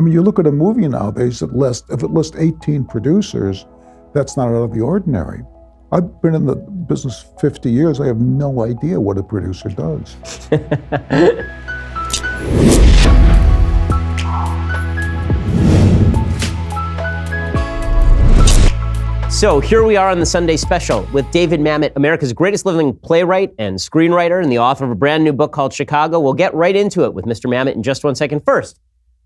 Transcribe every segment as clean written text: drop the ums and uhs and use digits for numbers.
I mean, you look at a movie nowadays, if it lists 18 producers, that's not out of the ordinary. I've been in the business 50 years. I have no idea what a producer does. So here we are on the Sunday special with David Mamet, America's greatest living playwright and screenwriter and the author of a brand new book called Chicago. We'll get right into it with Mr. Mamet in just 1 second. First,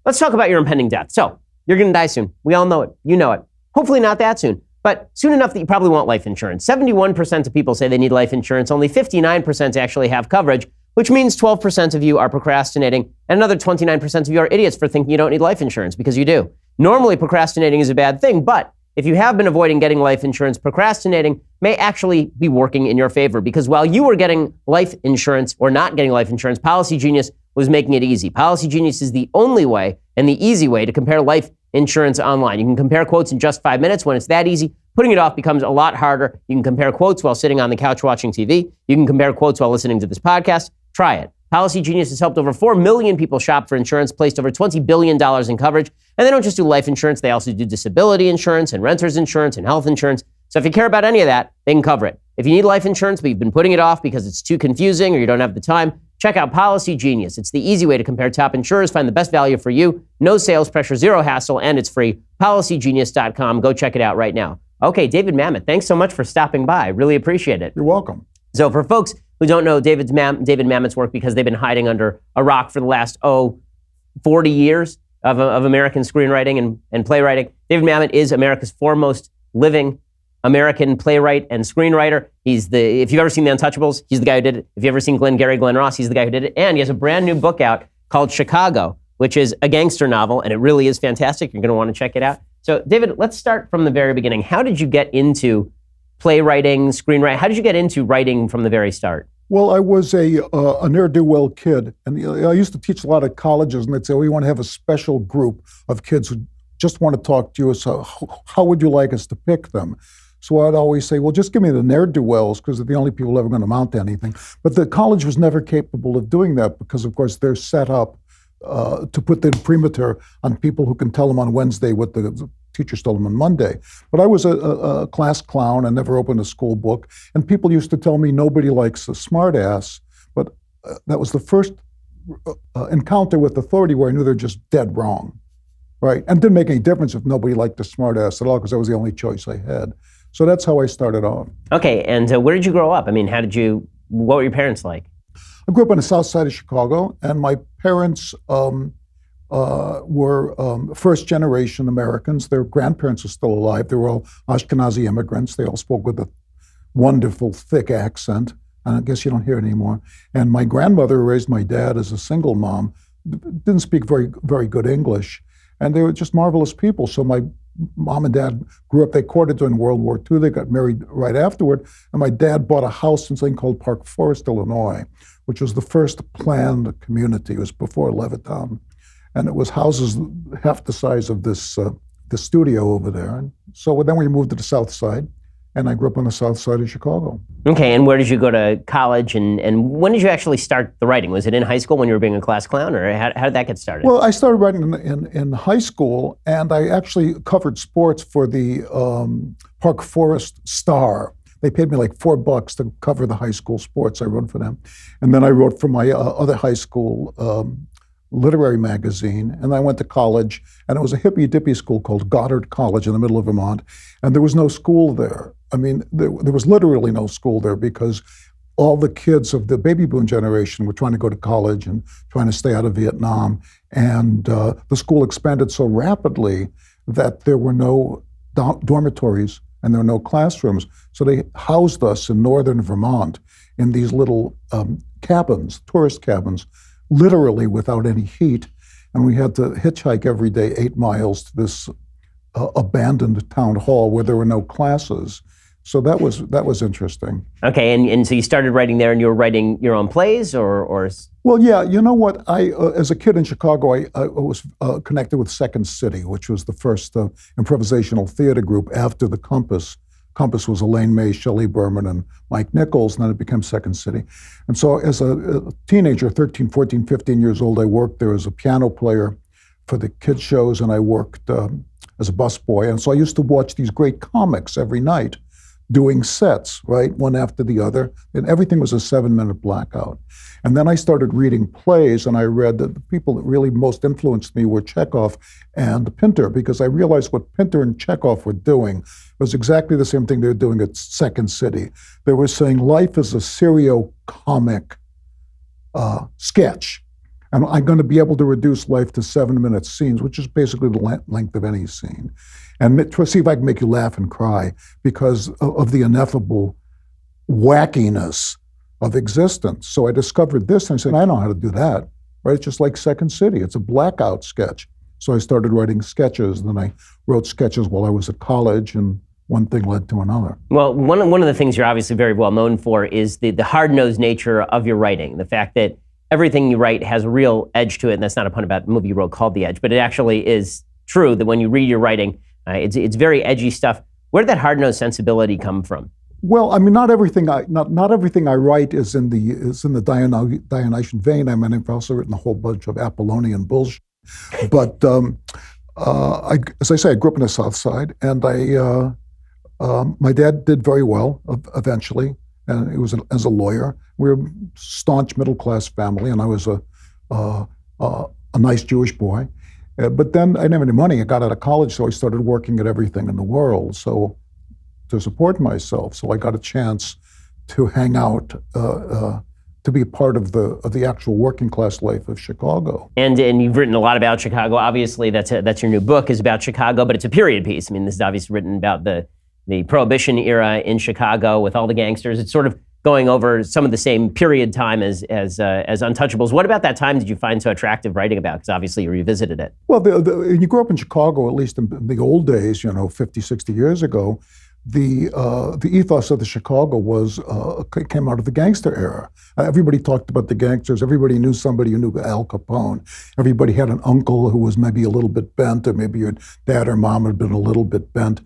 let's talk about your impending death. So you're going to die soon. We all know it. You know it. Hopefully not that soon, but soon enough that you probably want life insurance. 71% of people say they need life insurance. Only 59% actually have coverage, which means 12% of you are procrastinating, and another 29% of you are idiots for thinking you don't need life insurance, because you do. Normally, procrastinating is a bad thing, but if you have been avoiding getting life insurance, procrastinating may actually be working in your favor, because while you were getting life insurance or not getting life insurance, Policy Genius was making it easy. Policy Genius is the only way and the easy way to compare life insurance online. You can compare quotes in just 5 minutes. When it's that easy, putting it off becomes a lot harder. You can compare quotes while sitting on the couch watching TV. You can compare quotes while listening to this podcast. Try it. Policy Genius has helped over 4 million people shop for insurance, placed over $20 billion in coverage. And they don't just do life insurance, they also do disability insurance and renter's insurance and health insurance. So if you care about any of that, they can cover it. If you need life insurance, but you've been putting it off because it's too confusing or you don't have the time, check out Policy Genius. It's the easy way to compare top insurers, find the best value for you, no sales pressure, zero hassle, and it's free. PolicyGenius.com. Go check it out right now. Okay, David Mamet, thanks so much for stopping by. Really appreciate it. You're welcome. So for folks who don't know David Mamet's work because they've been hiding under a rock for the last, 40 years of American screenwriting and playwriting, David Mamet is America's foremost living American playwright and screenwriter. If you've ever seen The Untouchables, he's the guy who did it. If you've ever seen Glenn Ross, he's the guy who did it. And he has a brand new book out called Chicago, which is a gangster novel, and it really is fantastic. You're going to want to check it out. So David, let's start from the very beginning. How did you get into playwriting, screenwriting? How did you get into writing from the very start? Well, I was a ne'er-do-well kid, and I used to teach a lot of colleges, and they'd say, we want to have a special group of kids who just want to talk to you, so how would you like us to pick them? So I'd always say, well, just give me the ne'er-do-wells, because they're the only people ever going to amount to anything. But the college was never capable of doing that, because, of course, they're set up to put the imprimatur on people who can tell them on Wednesday what the teachers told them on Monday. But I was a class clown. I never opened a school book. And people used to tell me nobody likes a smartass. But that was the first encounter with authority where I knew they're just dead wrong, right? And it didn't make any difference if nobody liked a smartass at all, because that was the only choice I had. So that's how I started off. Okay, and where did you grow up? I mean, what were your parents like? I grew up on the south side of Chicago, and my parents were first-generation Americans. Their grandparents are still alive. They were all Ashkenazi immigrants. They all spoke with a wonderful, thick accent, and I guess you don't hear it anymore. And my grandmother, who raised my dad as a single mom, didn't speak very, very good English, and they were just marvelous people. So my mom and dad grew up, they courted during World War II. They got married right afterward, and my dad bought a house in something called Park Forest, Illinois, which was the first planned community. It was before Levittown. And it was houses half the size of this the studio over there. And so then we moved to the south side, and I grew up on the south side of Chicago. Okay, and where did you go to college, and when did you actually start the writing? Was it in high school when you were being a class clown, or how did that get started? Well, I started writing in high school, and I actually covered sports for the Park Forest Star. They paid me like $4 to cover the high school sports. I wrote for them. And then I wrote for my other high school literary magazine, and I went to college, and it was a hippy-dippy school called Goddard College in the middle of Vermont, and there was no school there. I mean, there was literally no school there, because all the kids of the baby boom generation were trying to go to college and trying to stay out of Vietnam, and the school expanded so rapidly that there were no dormitories and there were no classrooms, so they housed us in northern Vermont in these little cabins, tourist cabins, literally without any heat, and we had to hitchhike every day 8 miles to this abandoned town hall where there were no classes. So that was interesting. Okay, and so you started writing there, and you were writing your own plays, or? Well, yeah. You know what? I as a kid in Chicago, I was connected with Second City, which was the first improvisational theater group after the Compass. Compass was Elaine May, Shelley Berman, and Mike Nichols, and then it became Second City. And so as a teenager, 13, 14, 15 years old, I worked there as a piano player for the kids shows, and I worked as a busboy. And so I used to watch these great comics every night, doing sets, right, one after the other, and everything was a 7-minute blackout. And then I started reading plays, and I read that the people that really most influenced me were Chekhov and Pinter, because I realized what Pinter and Chekhov were doing was exactly the same thing they were doing at Second City. They were saying life is a serio-comic sketch, and I'm going to be able to reduce life to 7-minute scenes, which is basically the length of any scene, and to see if I can make you laugh and cry because of the ineffable wackiness of existence. So I discovered this, and I said, I know how to do that, right? It's just like Second City. It's a blackout sketch. So I started writing sketches, and then I wrote sketches while I was at college, and one thing led to another. Well, one of the things you're obviously very well known for is the hard-nosed nature of your writing, the fact that everything you write has a real edge to it, and that's not a pun about the movie you wrote called The Edge, but it actually is true that when you read your writing, it's very edgy stuff. Where did that hard-nosed sensibility come from? Well, I mean, not everything I write is in the Dionysian vein. I mean, I've also written a whole bunch of Apollonian bullshit. But as I say, I grew up in the South Side, and my dad did very well eventually, and he was as a lawyer. We were a staunch middle-class family, and I was a nice Jewish boy. But then I didn't have any money. I got out of college, so I started working at everything in the world to support myself. So I got a chance to hang out, to be a part of the actual working class life of Chicago. And you've written a lot about Chicago. Obviously, that's your new book is about Chicago, but it's a period piece. I mean, this is obviously written about the Prohibition era in Chicago with all the gangsters. It's sort of going over some of the same period time as Untouchables. What about that time did you find so attractive writing about? Because obviously you revisited it. Well, you grew up in Chicago, at least in the old days, 50, 60 years ago. The ethos of the Chicago came out of the gangster era. Everybody talked about the gangsters. Everybody knew somebody who knew Al Capone. Everybody had an uncle who was maybe a little bit bent, or maybe your dad or mom had been a little bit bent.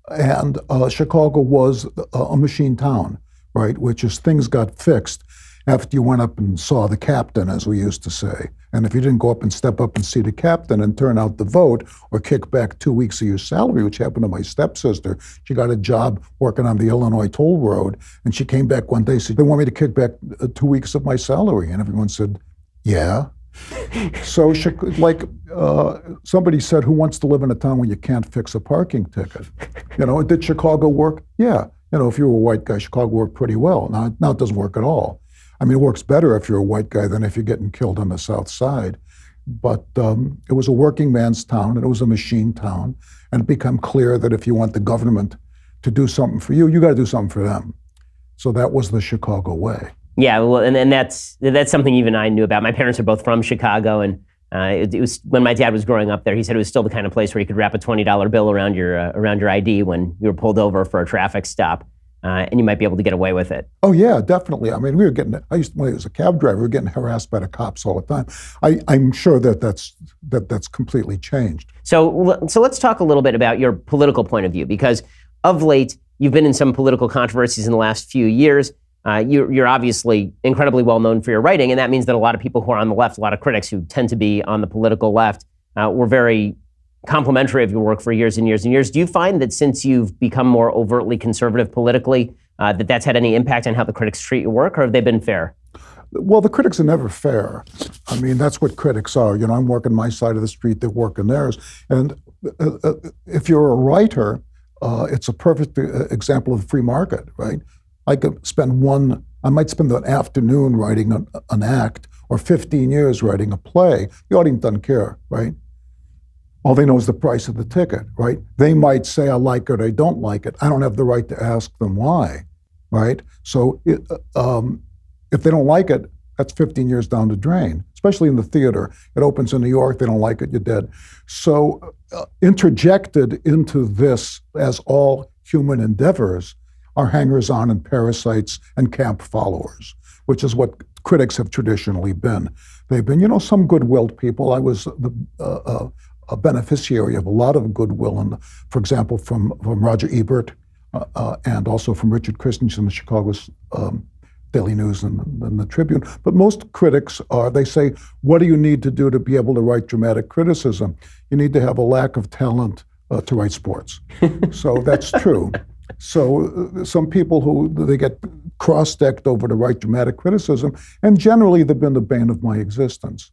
And Chicago was a machine town, right? Which is things got fixed after you went up and saw the captain, as we used to say. And if you didn't go up and step up and see the captain and turn out the vote or kick back 2 weeks of your salary, which happened to my stepsister, she got a job working on the Illinois toll road, and she came back one day and said, they want me to kick back 2 weeks of my salary. And everyone said, yeah. So somebody said, who wants to live in a town where you can't fix a parking ticket? Did Chicago work? Yeah. If you were a white guy, Chicago worked pretty well. Now it doesn't work at all. I mean, it works better if you're a white guy than if you're getting killed on the South Side. But it was a working man's town, and it was a machine town. And it became clear that if you want the government to do something for you, you got to do something for them. So that was the Chicago way. Yeah, well, and that's something even I knew about. My parents are both from Chicago, and it was when my dad was growing up there. He said it was still the kind of place where you could wrap a $20 bill around your ID when you were pulled over for a traffic stop, and you might be able to get away with it. Oh yeah, definitely. I mean, when I was a cab driver, we were getting harassed by the cops all the time. I'm sure that's completely changed. So let's talk a little bit about your political point of view, because of late you've been in some political controversies in the last few years. You're obviously incredibly well known for your writing, and that means that a lot of people who are on the left, a lot of critics who tend to be on the political left, were very complimentary of your work for years and years and years. Do you find that since you've become more overtly conservative politically, that's had any impact on how the critics treat your work, or have they been fair? Well, the critics are never fair. I mean, that's what critics are. I'm working my side of the street, they're working theirs. And if you're a writer, it's a perfect example of the free market, right? I might spend an afternoon writing an act, or 15 years writing a play. The audience doesn't care, right? All they know is the price of the ticket, right? They might say, I like it or I don't like it. I don't have the right to ask them why, right? So if they don't like it, that's 15 years down the drain, especially in the theater. It opens in New York, they don't like it, you're dead. So interjected into this, as all human endeavors, are hangers-on and parasites and camp followers, which is what critics have traditionally been. They've been, some good-willed people. I was a beneficiary of a lot of goodwill, and for example, from Roger Ebert and also from Richard Christensen, the Chicago Daily News and the Tribune. But most critics they say, what do you need to do to be able to write dramatic criticism? You need to have a lack of talent to write sports. So that's true. So some people they get cross-decked over to write dramatic criticism, and generally they've been the bane of my existence.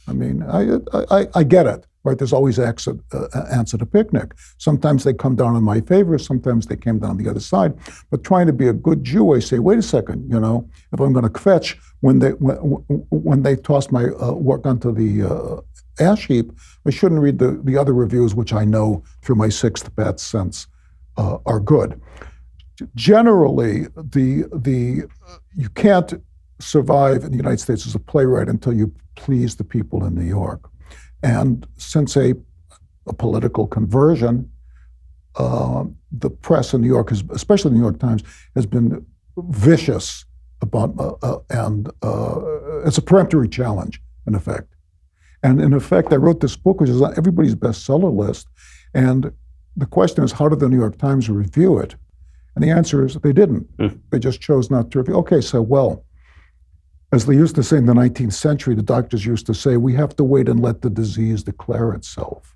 I mean, I get it, right? There's always ants at a picnic. Sometimes they come down in my favor, sometimes they came down the other side. But trying to be a good Jew, I say, wait a second, if I'm going to kvetch when they toss my work onto the ash heap, I shouldn't read the other reviews, which I know through my sixth bad sense are good. Generally, you can't survive in the United States as a playwright until you please the people in New York. And since a political conversion, the press in New York, especially the New York Times, has been vicious about, and it's a peremptory challenge, in effect. And in effect, I wrote this book, which is on everybody's bestseller list. And the question is, how did the New York Times review it? And the answer is they didn't. They just chose not to review. Okay, so, well, as they used to say in the 19th century, the doctors used to say, we have to wait and let the disease declare itself.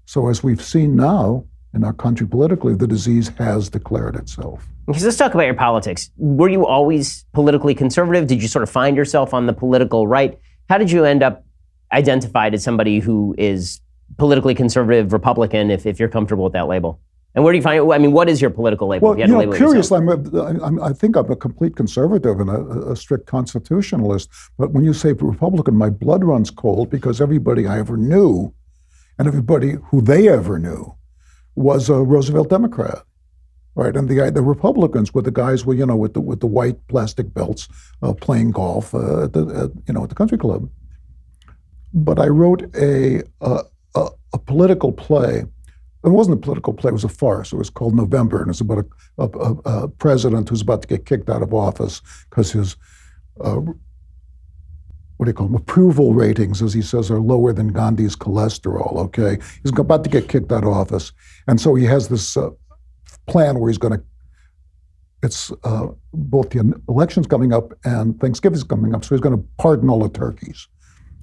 So as we've seen now in our country politically, the disease has declared itself. Okay, let's talk about your politics. Were you always politically conservative? Did you sort of find yourself on the political right? How did you end up identified as somebody who is politically conservative Republican, if you're comfortable with that label? And where do you find it? I mean, what is your political label? Well, curiously, I think I'm a complete conservative and a strict constitutionalist. But when you say Republican, my blood runs cold because everybody I ever knew and everybody who they ever knew was a Roosevelt Democrat, right? And the Republicans were the guys with the white plastic belts playing golf at the country club. But I wrote a political play. It wasn't a political play, it was a farce. It was called November, and it's about a president who's about to get kicked out of office because his, approval ratings, as he says, are lower than Gandhi's cholesterol, okay? He's about to get kicked out of office. And so he has this plan where he's going to, it's both the election's coming up and Thanksgiving's coming up, so he's going to pardon all the turkeys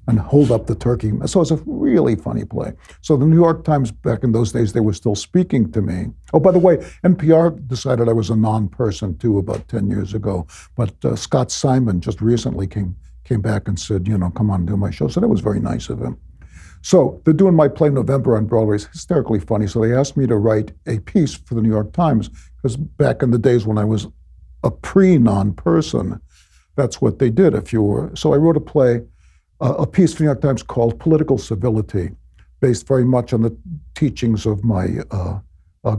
and hold up the turkey. So it's a really funny play. So the New York Times, back in those days, they were still speaking to me. Oh, by the way, NPR decided I was a non-person too about 10 years ago. But Scott Simon just recently came back and said, come on, do my show. So that was very nice of him. So they're doing my play November on Broadway. It's hysterically funny. So they asked me to write a piece for the New York Times, because back in the days when I was a pre-non-person, that's what they did if you were. So I wrote a play, a piece for the New York Times called Political Civility, based very much on the teachings of my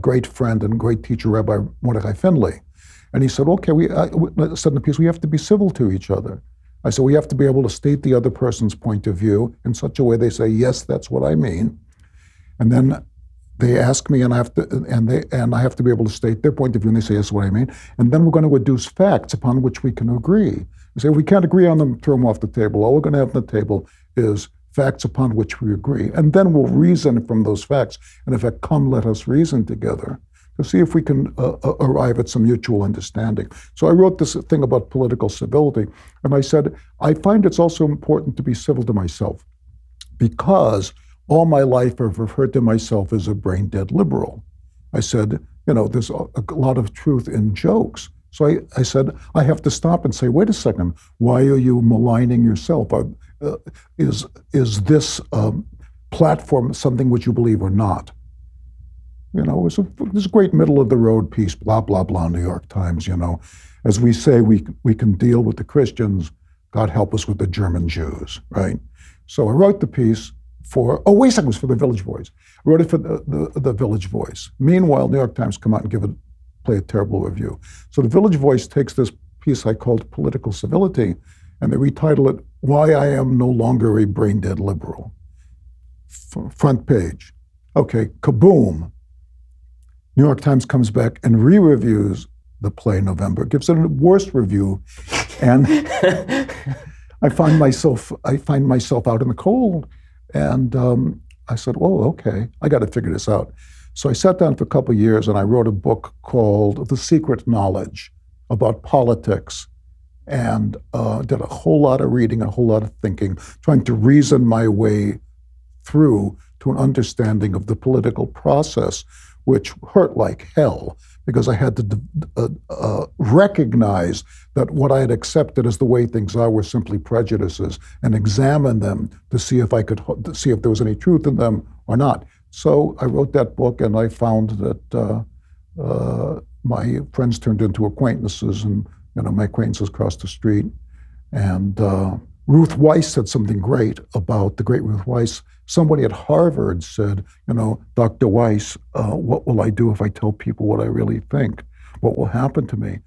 great friend and great teacher, Rabbi Mordecai Finley. And he said, okay, I said in the piece, we have to be civil to each other. I said, we have to be able to state the other person's point of view in such a way they say, yes, that's what I mean. And then they ask me, and I have to be able to state their point of view, and they say, yes, what I mean. And then we're going to adduce facts upon which we can agree. We say, if we can't agree on them, throw them off the table. All we're going to have on the table is facts upon which we agree. And then we'll reason from those facts. And in fact, come, let us reason together to see if we can arrive at some mutual understanding. So I wrote this thing about political civility. And I said, I find it's also important to be civil to myself, because all my life I've referred to myself as a brain-dead liberal. I said, there's a lot of truth in jokes. So I said, I have to stop and say, wait a second, why are you maligning yourself? Is this platform something which you believe or not? It's a great middle-of-the-road piece, blah, blah, blah, New York Times, As we say, we can deal with the Christians, God help us with the German Jews, right? So I wrote the piece it was for the Village Voice. I wrote it for the Village Voice. Meanwhile, New York Times come out and play a terrible review. So the Village Voice takes this piece I called Political Civility, and they retitle it, Why I Am No Longer a Brain-Dead Liberal. Front page. Okay, kaboom. New York Times comes back and re-reviews the play November, gives it a worse review, and I find myself out in the cold. And I said, oh, okay, I got to figure this out. So I sat down for a couple of years and I wrote a book called The Secret Knowledge about politics and did a whole lot of reading, a whole lot of thinking, trying to reason my way through to an understanding of the political process, which hurt like hell, because I had to recognize that what I had accepted as the way things are were simply prejudices, and examine them to see if there was any truth in them or not. So I wrote that book, and I found that my friends turned into acquaintances, and my acquaintances crossed the street. And Ruth Weiss said something great about the great Ruth Weiss. Somebody at Harvard said, Dr. Weiss, what will I do if I tell people what I really think? What will happen to me?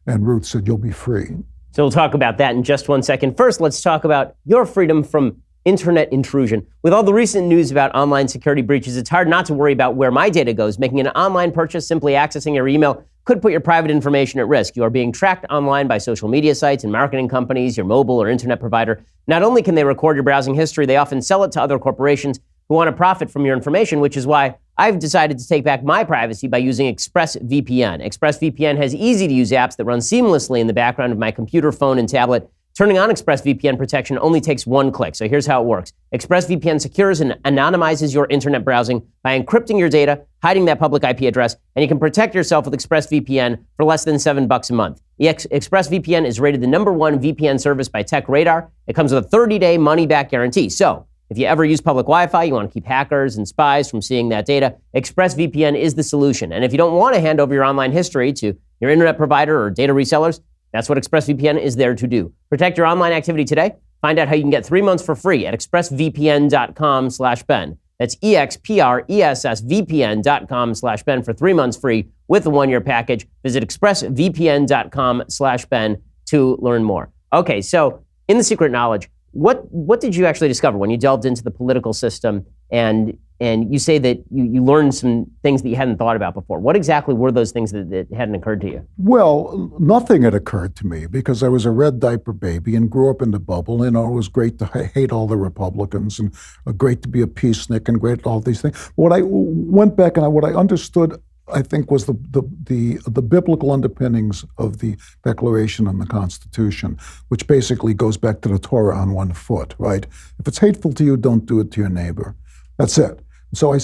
And Ruth said, you'll be free. So we'll talk about that in just one second. First, let's talk about your freedom from internet intrusion. With all the recent news about online security breaches, it's hard not to worry about where my data goes. Making an online purchase, simply accessing your email, could put your private information at risk. You are being tracked online by social media sites and marketing companies, your mobile or internet provider. Not only can they record your browsing history, they often sell it to other corporations who want to profit from your information, which is why I've decided to take back my privacy by using ExpressVPN. ExpressVPN has easy-to-use apps that run seamlessly in the background of my computer, phone, and tablet. Turning on ExpressVPN protection only takes one click. So here's how it works. ExpressVPN secures and anonymizes your internet browsing by encrypting your data, hiding that public IP address, and you can protect yourself with ExpressVPN for less than $7 a month. ExpressVPN is rated the #1 VPN service by TechRadar. It comes with a 30-day money-back guarantee. So if you ever use public Wi-Fi, you want to keep hackers and spies from seeing that data, ExpressVPN is the solution. And if you don't want to hand over your online history to your internet provider or data resellers, that's what ExpressVPN is there to do. Protect your online activity today. Find out how you can get 3 months for free at expressvpn.com/Ben. That's expressvpn.com/Ben for 3 months free with the 1-year package. Visit expressvpn.com/Ben to learn more. Okay, so in the secret knowledge, what did you actually discover when you delved into the political system and you say that you learned some things that you hadn't thought about before? What exactly were those things that hadn't occurred to you? Well, nothing had occurred to me because I was a red diaper baby and grew up in the bubble. It was great to hate all the Republicans and great to be a peacenik and great all these things. What I went back and what I understood, I think, was the biblical underpinnings of the Declaration and the Constitution, which basically goes back to the Torah on one foot, right? If it's hateful to you, don't do it to your neighbor. That's it. So I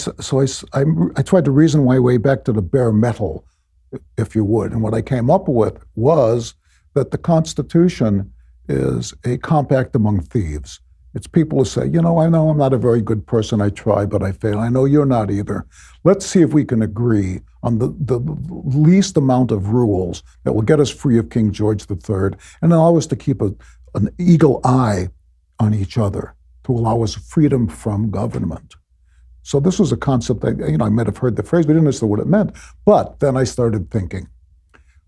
tried to reason my way back to the bare metal, if you would. And what I came up with was that the Constitution is a compact among thieves. It's people who say, I know I'm not a very good person. I try, but I fail. I know you're not either. Let's see if we can agree on the least amount of rules that will get us free of King George III and allow us to keep an eagle eye on each other, to allow us freedom from government. So this was a concept I might have heard the phrase, but I didn't understand what it meant. But then I started thinking.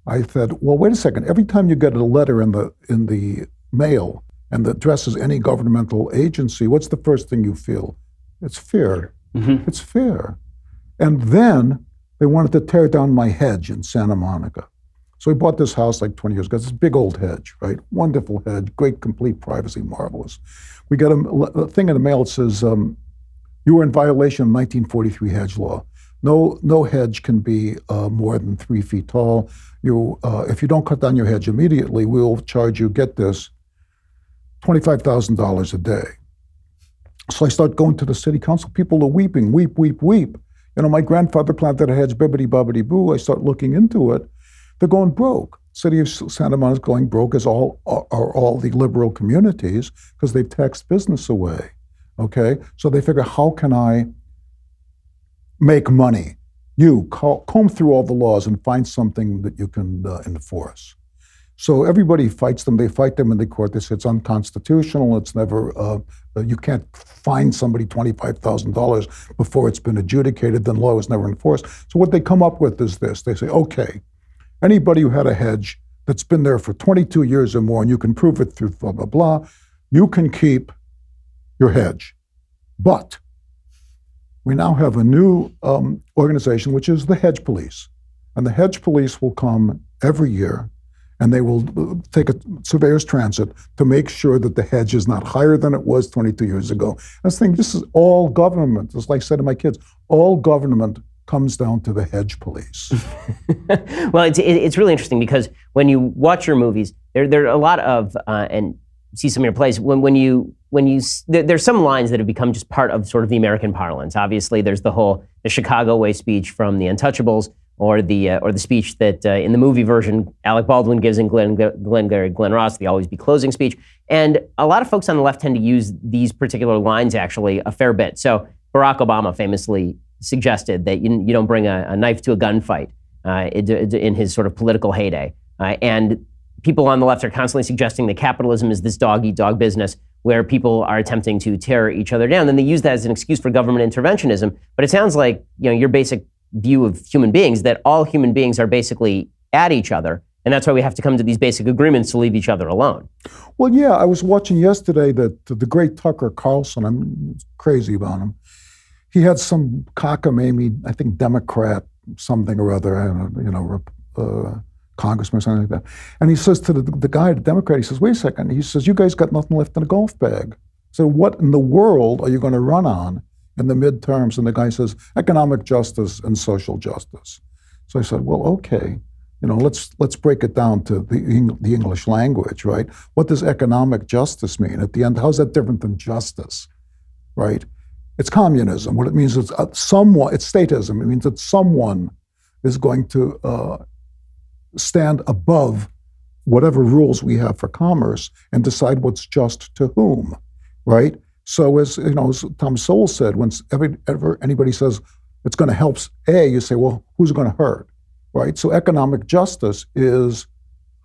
I said, well, wait a second. Every time you get a letter in the mail and that addresses any governmental agency, what's the first thing you feel? It's fear. Mm-hmm. It's fear. And then they wanted to tear down my hedge in Santa Monica. So we bought this house like 20 years ago. It's this big old hedge, right? Wonderful hedge, great complete privacy, marvelous. We got a thing in the mail that says, you were in violation of 1943 hedge law. No hedge can be more than 3 feet tall. If you don't cut down your hedge immediately, we'll charge you, get this, $25,000 a day. So I start going to the city council. People are weeping, weep, weep, weep. My grandfather planted a hedge, bibbity bobbity boo. I start looking into it. They're going broke. City of Santa Monica is going broke, as are all the liberal communities, because they've taxed business away. Okay, so they figure, how can I make money? You comb through all the laws and find something that you can enforce. So everybody fights them. They fight them in the court. They say it's unconstitutional. It's never, you can't fine somebody $25,000 before it's been adjudicated. Then law is never enforced. So what they come up with is this. They say, okay, anybody who had a hedge that's been there for 22 years or more, and you can prove it through blah, blah, blah, you can keep your hedge. But we now have a new organization, which is the hedge police. And the hedge police will come every year, and they will take a surveyor's transit to make sure that the hedge is not higher than it was 22 years ago. I was thinking, this is all government. It's like I said to my kids, all government comes down to the hedge police. Well, it's really interesting because when you watch your movies, there are a lot of and see some of your plays there's some lines that have become just part of sort of the American parlance. Obviously, there's the Chicago way speech from the Untouchables, or the speech that in the movie version Alec Baldwin gives in Glenn Ross, the always be closing speech. And a lot of folks on the left tend to use these particular lines actually a fair bit. So Barack Obama famously suggested that you don't bring a knife to a gunfight in his sort of political heyday. And people on the left are constantly suggesting that capitalism is this dog-eat-dog business where people are attempting to tear each other down. Then they use that as an excuse for government interventionism. But it sounds like your basic view of human beings, that all human beings are basically at each other. And that's why we have to come to these basic agreements to leave each other alone. Well, yeah, I was watching yesterday that the great Tucker Carlson, I'm crazy about him. He had some cockamamie, I think Democrat something or other, congressman or something like that. And he says to the guy, the Democrat, he says, wait a second. He says, you guys got nothing left in a golf bag. So what in the world are you going to run on in the midterms? And the guy says, economic justice and social justice. So I said, well, okay, let's break it down to the English language, right? What does economic justice mean? At the end, how's that different than justice, right? It's communism. What it means is it's statism. It means that someone is going to stand above whatever rules we have for commerce and decide what's just to whom, right? So as Tom Sowell said, when ever anybody says it's going to help A, you say, well, who's going to hurt, right? So economic justice is,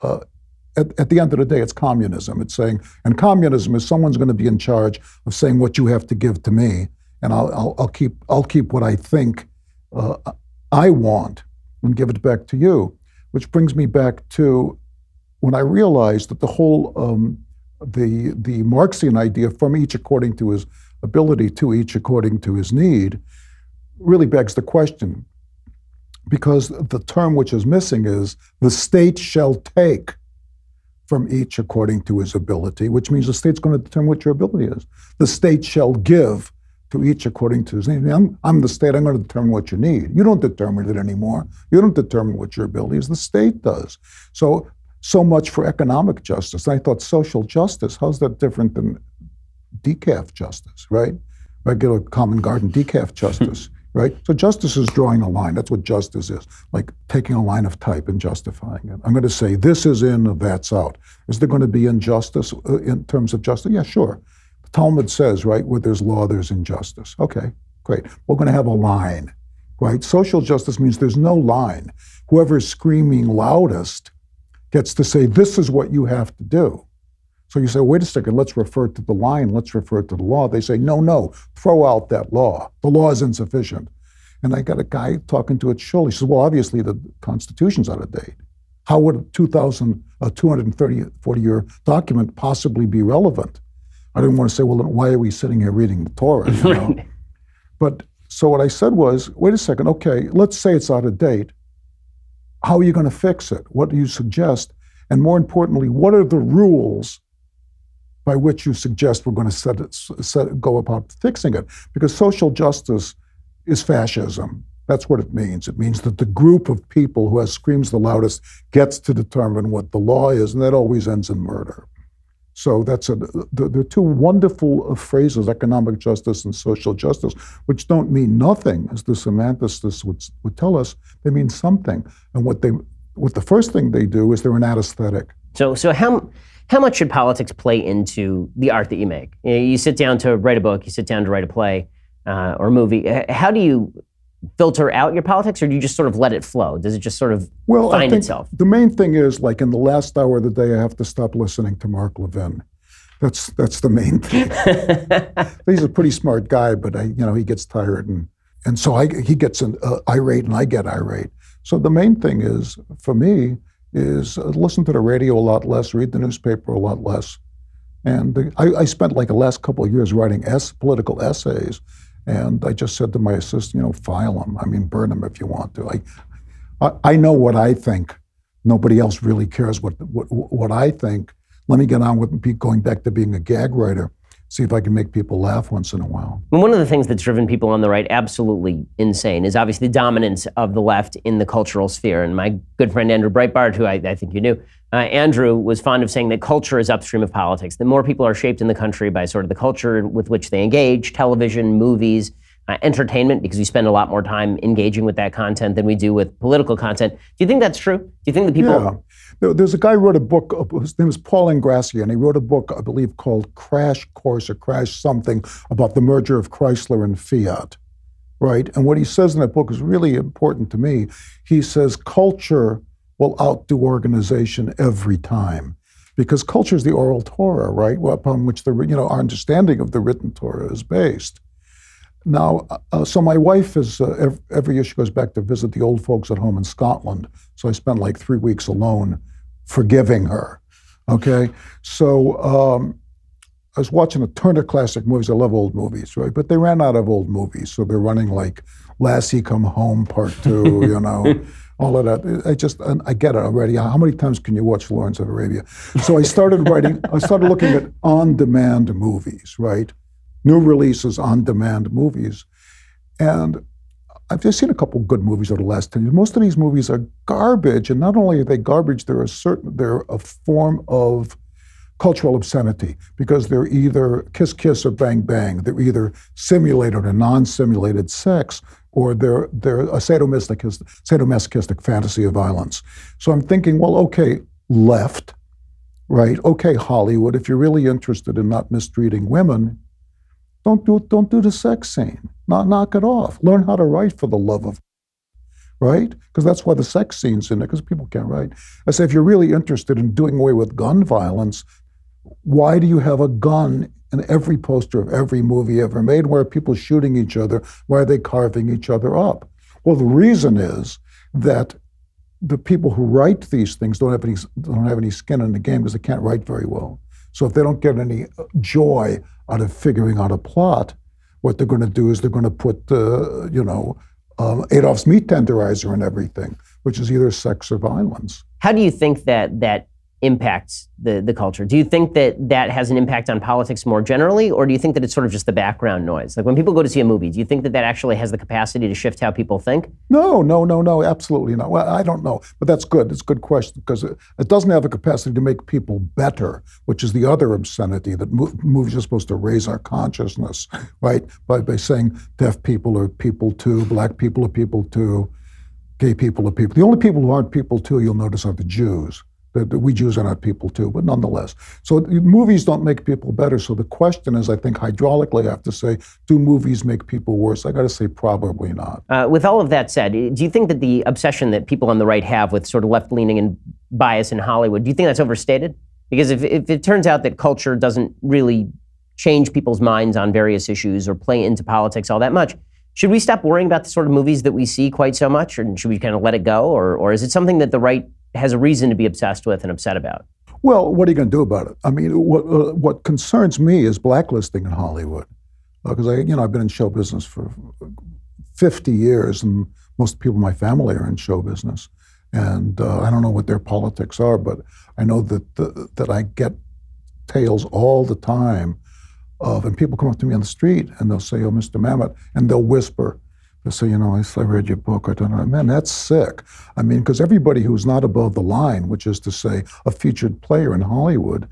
at the end of the day, it's communism. It's saying, and communism is someone's going to be in charge of saying what you have to give to me, and I'll keep what I think I want and give it back to you. Which brings me back to when I realized that the whole the Marxian idea, from each according to his ability to each according to his need, really begs the question, because the term which is missing is the state shall take from each according to his ability, which means the state's going to determine what your ability is. The state shall give to each according to his need. I'm the state, I'm going to determine what you need. You don't determine it anymore. You don't determine what your ability is, the state does. So much for economic justice. And I thought social justice, how's that different than decaf justice, right? Regular common garden decaf justice, right? So justice is drawing a line. That's what justice is, like taking a line of type and justifying it. I'm going to say this is in, that's out. Is there going to be injustice in terms of justice? Yeah, sure. Talmud says, right, where there's law, there's injustice. Okay, great. We're going to have a line, right? Social justice means there's no line. Whoever's screaming loudest gets to say, this is what you have to do. So you say, wait a second, let's refer to the line, let's refer to the law. They say, no, throw out that law. The law is insufficient. And I got a guy talking to it shul. He says, well, obviously the Constitution's out of date. How would a 40-year document possibly be relevant? I didn't want to say, well, then why are we sitting here reading the Torah? But so what I said was, wait a second, okay, let's say it's out of date. How are you going to fix it? What do you suggest? And more importantly, what are the rules by which you suggest we're going to go about fixing it? Because social justice is fascism. That's what it means. It means that the group of people who screams the loudest gets to determine what the law is, and that always ends in murder. So there are two wonderful phrases, economic justice and social justice, which don't mean nothing, as the semanticists would tell us. They mean something. And what the first thing they do is they're an aesthetic. So how much should politics play into the art that you make? You sit down to write a book, you sit down to write a play or a movie. How do you filter out your politics, or do you just sort of let it flow? Does it just sort of find itself? The main thing is, like in the last hour of the day, I have to stop listening to Mark Levin. That's the main thing. He's a pretty smart guy, but he gets tired, and so he gets irate, and I get irate. So the main thing is, for me, is listen to the radio a lot less, read the newspaper a lot less. And I spent like the last couple of years writing political essays. And I just said to my assistant, file them. I mean, burn them if you want to. I know what I think. Nobody else really cares what I think. Let me get on with going back to being a gag writer. see if I can make people laugh once in a while. And one of the things that's driven people on the right absolutely insane is obviously the dominance of the left in the cultural sphere. And my good friend Andrew Breitbart, who I think you knew, Andrew was fond of saying that culture is upstream of politics, that more people are shaped in the country by sort of the culture with which they engage, television, movies, entertainment, because we spend a lot more time engaging with that content than we do with political content. Do you think that's true? Do you think that people... Yeah. There's a guy who wrote a book, his name is Paul Ingrassia, and he wrote a book, I believe, called Crash Course or Crash something, about the merger of Chrysler and Fiat, right? And what he says in that book is really important to me. He says culture will outdo organization every time, because culture is the oral Torah, right? Upon which our understanding of the written Torah is based. Now, so my wife is, every year she goes back to visit the old folks at home in Scotland. So I spent like 3 weeks alone forgiving her, okay? So I was watching a Turner Classic Movies. I love old movies, right? But they ran out of old movies. So they're running like Lassie Come Home Part 2, all of that. I get it already. How many times can you watch Lawrence of Arabia? So I started looking at on-demand movies, right? New releases, on-demand movies. And I've just seen a couple good movies over the last 10 years. Most of these movies are garbage, and not only are they garbage, they're a form of cultural obscenity, because they're either kiss kiss or bang bang. They're either simulated or non-simulated sex, or they're a sadomasochistic fantasy of violence. So I'm thinking, well, okay, left, right? Okay, Hollywood, if you're really interested in not mistreating women, don't do the sex scene. Knock it off. Learn how to write, for the love of, right? Because that's why the sex scene's in there, because people can't write. I say, if you're really interested in doing away with gun violence, why do you have a gun in every poster of every movie ever made? Where are people shooting each other? Why are they carving each other up? Well, the reason is that the people who write these things don't have any skin in the game, because they can't write very well. So if they don't get any joy out of figuring out a plot, what they're going to do is they're going to put, Adolf's meat tenderizer in everything, which is either sex or violence. How do you think that impacts the culture? Do you think that has an impact on politics more generally, or do you think that it's sort of just the background noise? Like when people go to see a movie, do you think that actually has the capacity to shift how people think? No, absolutely not. Well, I don't know, but that's good. It's a good question, because it doesn't have the capacity to make people better, which is the other obscenity, that movies are supposed to raise our consciousness, right? By saying deaf people are people too, black people are people too, gay people are people. The only people who aren't people too, you'll notice, are the Jews. We Jews are not people too, but nonetheless. So movies don't make people better. So the question is, I think hydraulically, I have to say, do movies make people worse? I got to say, probably not. With all of that said, do you think that the obsession that people on the right have with sort of left-leaning and bias in Hollywood, do you think that's overstated? Because if it turns out that culture doesn't really change people's minds on various issues or play into politics all that much, should we stop worrying about the sort of movies that we see quite so much, or should we kind of let it go? Or is it something that the right has a reason to be obsessed with and upset about? Well, what are you going to do about it? I mean, what concerns me is blacklisting in Hollywood, because I've been in show business for 50 years, and most people in my family are in show business, and I don't know what their politics are, but I know that I get tales all the time of, and people come up to me on the street and they'll say, "Oh, Mr. Mamet," and they'll whisper. They say, I read your book. I don't know. Man, that's sick. I mean, because everybody who's not above the line, which is to say a featured player in Hollywood,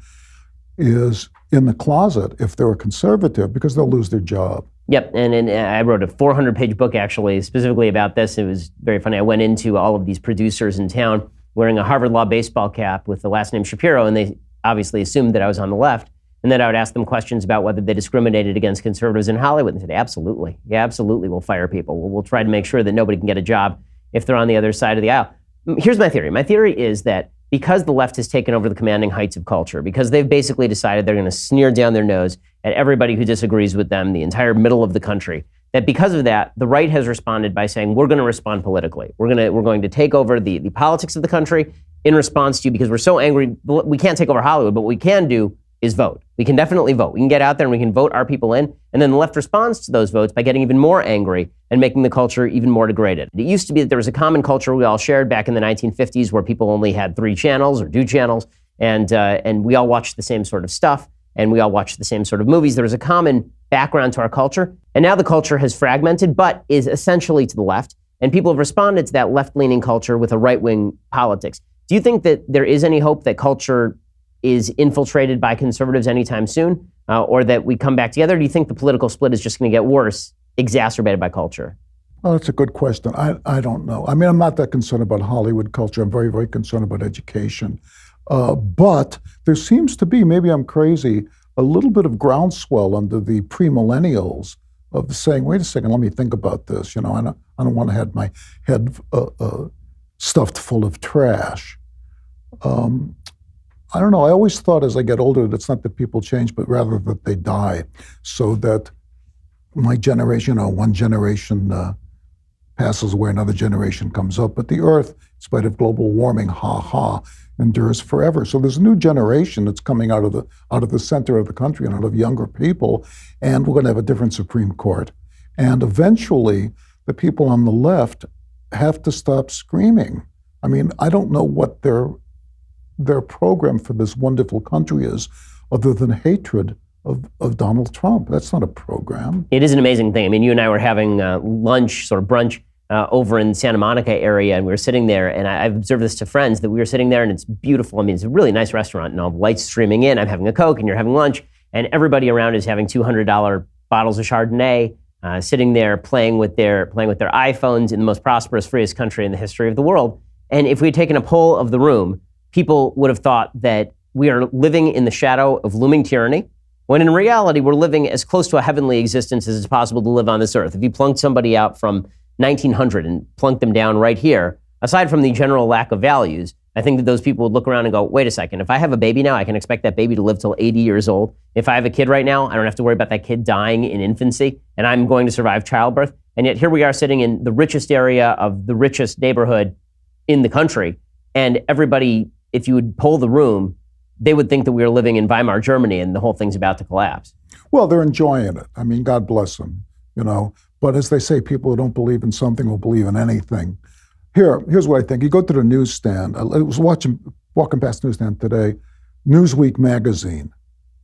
is in the closet if they're a conservative, because they'll lose their job. Yep, and I wrote a 400-page book, actually, specifically about this. It was very funny. I went into all of these producers in town wearing a Harvard Law baseball cap with the last name Shapiro, and they obviously assumed that I was on the left. And then I would ask them questions about whether they discriminated against conservatives in Hollywood. And they said, absolutely. Yeah, absolutely, we'll fire people. We'll try to make sure that nobody can get a job if they're on the other side of the aisle. Here's my theory. My theory is that because the left has taken over the commanding heights of culture, because they've basically decided they're going to sneer down their nose at everybody who disagrees with them, the entire middle of the country, that because of that, the right has responded by saying, we're going to respond politically. We're going to take over the politics of the country in response to you, because we're so angry. We can't take over Hollywood, but what we can do is vote. We can definitely vote. We can get out there and we can vote our people in, and then the left responds to those votes by getting even more angry and making the culture even more degraded. It used to be that there was a common culture we all shared back in the 1950s where people only had 3 channels or 2 channels, and we all watched the same sort of stuff. and we all watch the same sort of movies. There was a common background to our culture, and now the culture has fragmented, but is essentially to the left, and people have responded to that left-leaning culture with a right-wing politics. Do you think that there is any hope that culture is infiltrated by conservatives anytime soon, or that we come back together? Or do you think the political split is just going to get worse, exacerbated by culture? Oh, that's a good question. I don't know. I mean, I'm not that concerned about Hollywood culture. I'm very, very concerned about education. But there seems to be, maybe I'm crazy, a little bit of groundswell under the premillennials of saying, wait a second, let me think about this. I don't want to have my head stuffed full of trash. I don't know. I always thought as I get older, that it's not that people change, but rather that they die. So that my generation, one generation passes away, another generation comes up. But the Earth, in spite of global warming, endures forever. So there's a new generation that's coming out of the center of the country and out of younger people, and we're going to have a different Supreme Court. And eventually, the people on the left have to stop screaming. I mean, I don't know what their program for this wonderful country is, other than hatred of Donald Trump. That's not a program. It is an amazing thing. I mean, you and I were having lunch, sort of brunch, over in Santa Monica area, and we were sitting there, and I've observed this to friends, that we were sitting there, and it's beautiful. I mean, it's a really nice restaurant, and all the lights streaming in. I'm having a Coke, and you're having lunch, and everybody around is having $200 bottles of Chardonnay, sitting there playing with their iPhones in the most prosperous, freest country in the history of the world. And if we had taken a poll of the room, people would have thought that we are living in the shadow of looming tyranny, when in reality, we're living as close to a heavenly existence as it's possible to live on this earth. If you plunked somebody out from 1900 and plunked them down right here, aside from the general lack of values, I think that those people would look around and go, wait a second, if I have a baby now, I can expect that baby to live till 80 years old. If I have a kid right now, I don't have to worry about that kid dying in infancy, and I'm going to survive childbirth. And yet here we are sitting in the richest area of the richest neighborhood in the country, and everybody, if you would poll the room, they would think that we were living in Weimar Germany and the whole thing's about to collapse. Well, they're enjoying it. I mean, God bless them, But as they say, people who don't believe in something will believe in anything. Here's what I think. You go to the newsstand. I was walking past the newsstand today, Newsweek magazine.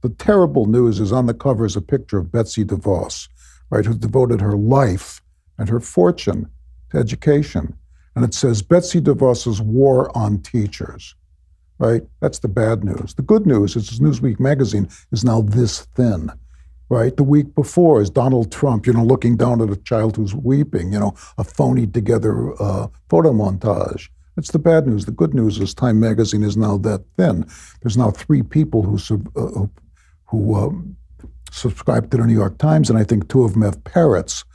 The terrible news is on the cover is a picture of Betsy DeVos, right, who devoted her life and her fortune to education. And it says, Betsy DeVos's war on teachers. Right? That's the bad news. The good news is Newsweek magazine is now this thin, right? The week before is Donald Trump, looking down at a child who's weeping, a phony together photo montage. That's the bad news. The good news is Time magazine is now that thin. There's now 3 people who subscribe to the New York Times, and I think 2 of them have parrots.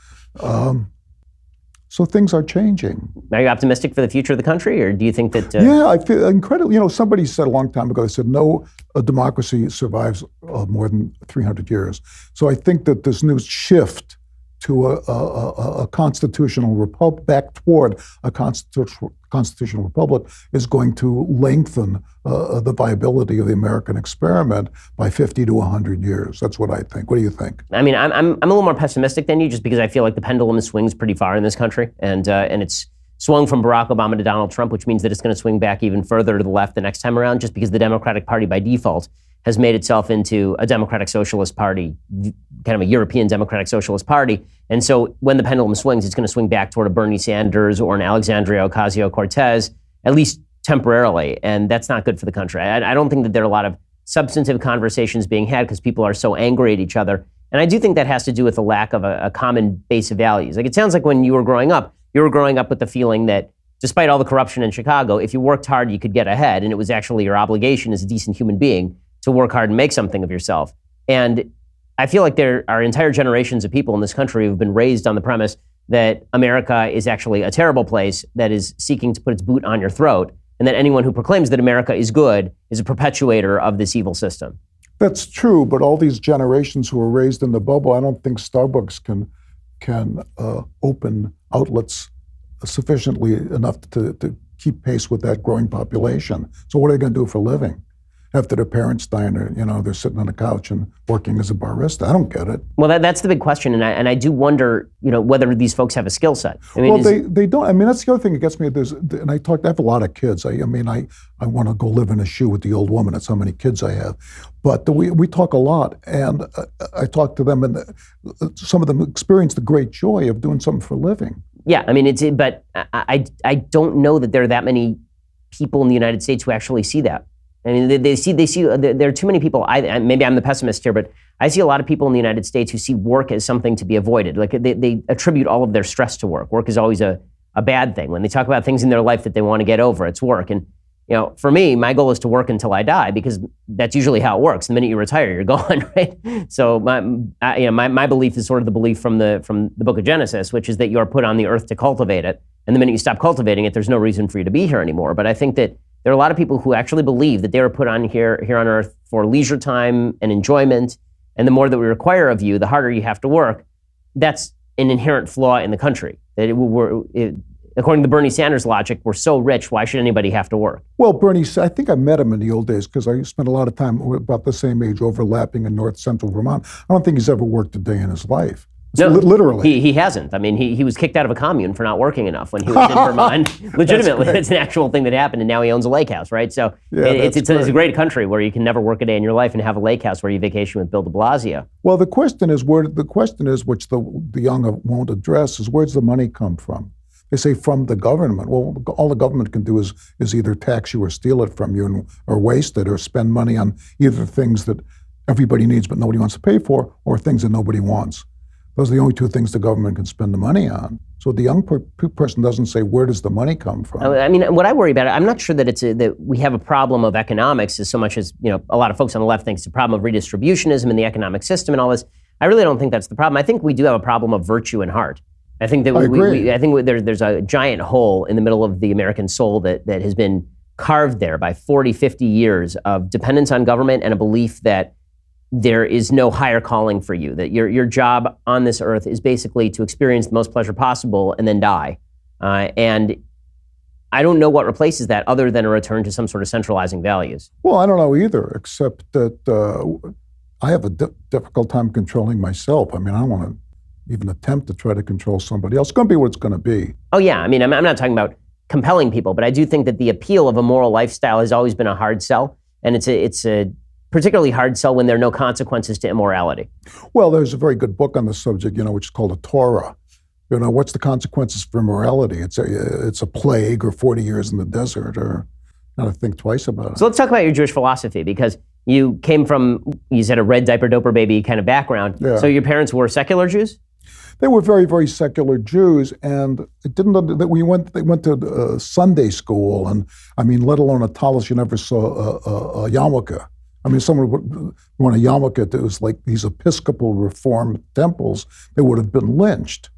So things are changing. Are you optimistic for the future of the country, or do you think that... Yeah, I feel incredible. Somebody said a long time ago, they said, no democracy survives more than 300 years. So I think that this new shift to a constitutional republic, back toward a constitutional republic, is going to lengthen the viability of the American experiment by 50 to 100 years. That's what I think. What do you think? I mean, I'm a little more pessimistic than you, just because I feel like the pendulum swings pretty far in this country, and it's swung from Barack Obama to Donald Trump, which means that it's going to swing back even further to the left the next time around, just because the Democratic Party by default has made itself into a democratic socialist party, kind of a European democratic socialist party. And so when the pendulum swings, it's going to swing back toward a Bernie Sanders or an Alexandria Ocasio-Cortez, at least temporarily. And that's not good for the country. I don't think that there are a lot of substantive conversations being had because people are so angry at each other. And I do think that has to do with the lack of a common base of values. Like, it sounds like when you were growing up with the feeling that despite all the corruption in Chicago, if you worked hard, you could get ahead. And it was actually your obligation as a decent human being to work hard and make something of yourself. And I feel like there are entire generations of people in this country who've been raised on the premise that America is actually a terrible place that is seeking to put its boot on your throat, and that anyone who proclaims that America is good is a perpetuator of this evil system. That's true, but all these generations who were raised in the bubble, I don't think Starbucks can open outlets sufficiently enough to keep pace with that growing population. So what are they going to do for a living? after their parents die and they're sitting on a couch and working as a barista. I don't get it. Well, that's the big question, and I do wonder, whether these folks have a skill set. I mean, well, they don't. I mean, that's the other thing that gets me. And I have a lot of kids. I want to go live in a shoe with the old woman. That's how many kids I have. But we talk a lot, and I talk to them, and some of them experience the great joy of doing something for a living. Yeah, I mean, but I don't know that there are that many people in the United States who actually see that. I mean, they see. There are too many people. Maybe I'm the pessimist here, but I see a lot of people in the United States who see work as something to be avoided. Like they attribute all of their stress to work. Work is always a bad thing. When they talk about things in their life that they want to get over, it's work. And for me, my goal is to work until I die, because that's usually how it works. The minute you retire, you're gone, right? So my belief is sort of the belief from the book of Genesis, which is that you are put on the earth to cultivate it. And the minute you stop cultivating it, there's no reason for you to be here anymore. But I think that there are a lot of people who actually believe that they were put on here on earth for leisure time and enjoyment. And the more that we require of you, the harder you have to work. That's an inherent flaw in the country. That according to Bernie Sanders' logic, we're so rich, why should anybody have to work? Well, Bernie, I think I met him in the old days because I spent a lot of time about the same age overlapping in north central Vermont. I don't think he's ever worked a day in his life. No, literally. He hasn't. I mean, he was kicked out of a commune for not working enough when he was in Vermont. Legitimately, it's an actual thing that happened, and now he owns a lake house, right? So it's a great country where you can never work a day in your life and have a lake house where you vacation with Bill de Blasio. Well, the question is, which the young won't address, is where's the money come from? They say from the government. Well, all the government can do is either tax you or steal it from you or waste it or spend money on either things that everybody needs but nobody wants to pay for, or things that nobody wants. Those are the only two things the government can spend the money on. So the young person doesn't say, where does the money come from? I mean, what I worry about, I'm not sure that that we have a problem of economics as so much as, a lot of folks on the left think it's a problem of redistributionism in the economic system and all this. I really don't think that's the problem. I think we do have a problem of virtue and heart. I think that I think there's a giant hole in the middle of the American soul that has been carved there by 40, 50 years of dependence on government and a belief that there is no higher calling for you, that your job on this earth is basically to experience the most pleasure possible and then die. And I don't know what replaces that other than a return to some sort of centralizing values. Well, I don't know either, except that I have a difficult time controlling myself. I mean, I don't want to even attempt to try to control somebody else. It's going to be what it's going to be. Oh, yeah. I mean, I'm not talking about compelling people, but I do think that the appeal of a moral lifestyle has always been a hard sell. And it's a particularly hard sell when there are no consequences to immorality. Well, there's a very good book on the subject, which is called the Torah. What's the consequences for immorality? It's a plague or 40 years in the desert, or not to think twice about it. So let's talk about your Jewish philosophy, because you came from, you said, a red diaper doper baby kind of background. Yeah. So your parents were secular Jews? They were very, very secular Jews, and it didn't. They went to Sunday school, and I mean, let alone a tallis, you never saw a yarmulke. I mean, someone would want a yarmulke. It was like these Episcopal Reformed temples. They would have been lynched,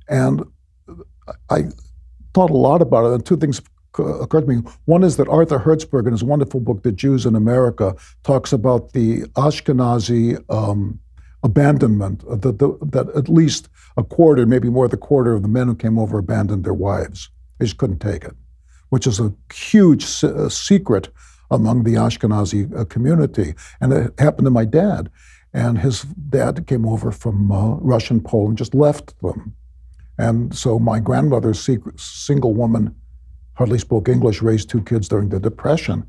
and I thought a lot about it. And two things occurred to me. One is that Arthur Hertzberg, in his wonderful book, The Jews in America, talks about the Ashkenazi abandonment, that at least a quarter, maybe more than a quarter of the men who came over abandoned their wives. They just couldn't take it, which is a huge secret among the Ashkenazi community. And it happened to my dad. And his dad came over from Russian Poland, just left them. And so my grandmother, single woman, hardly spoke English, raised two kids during the Depression.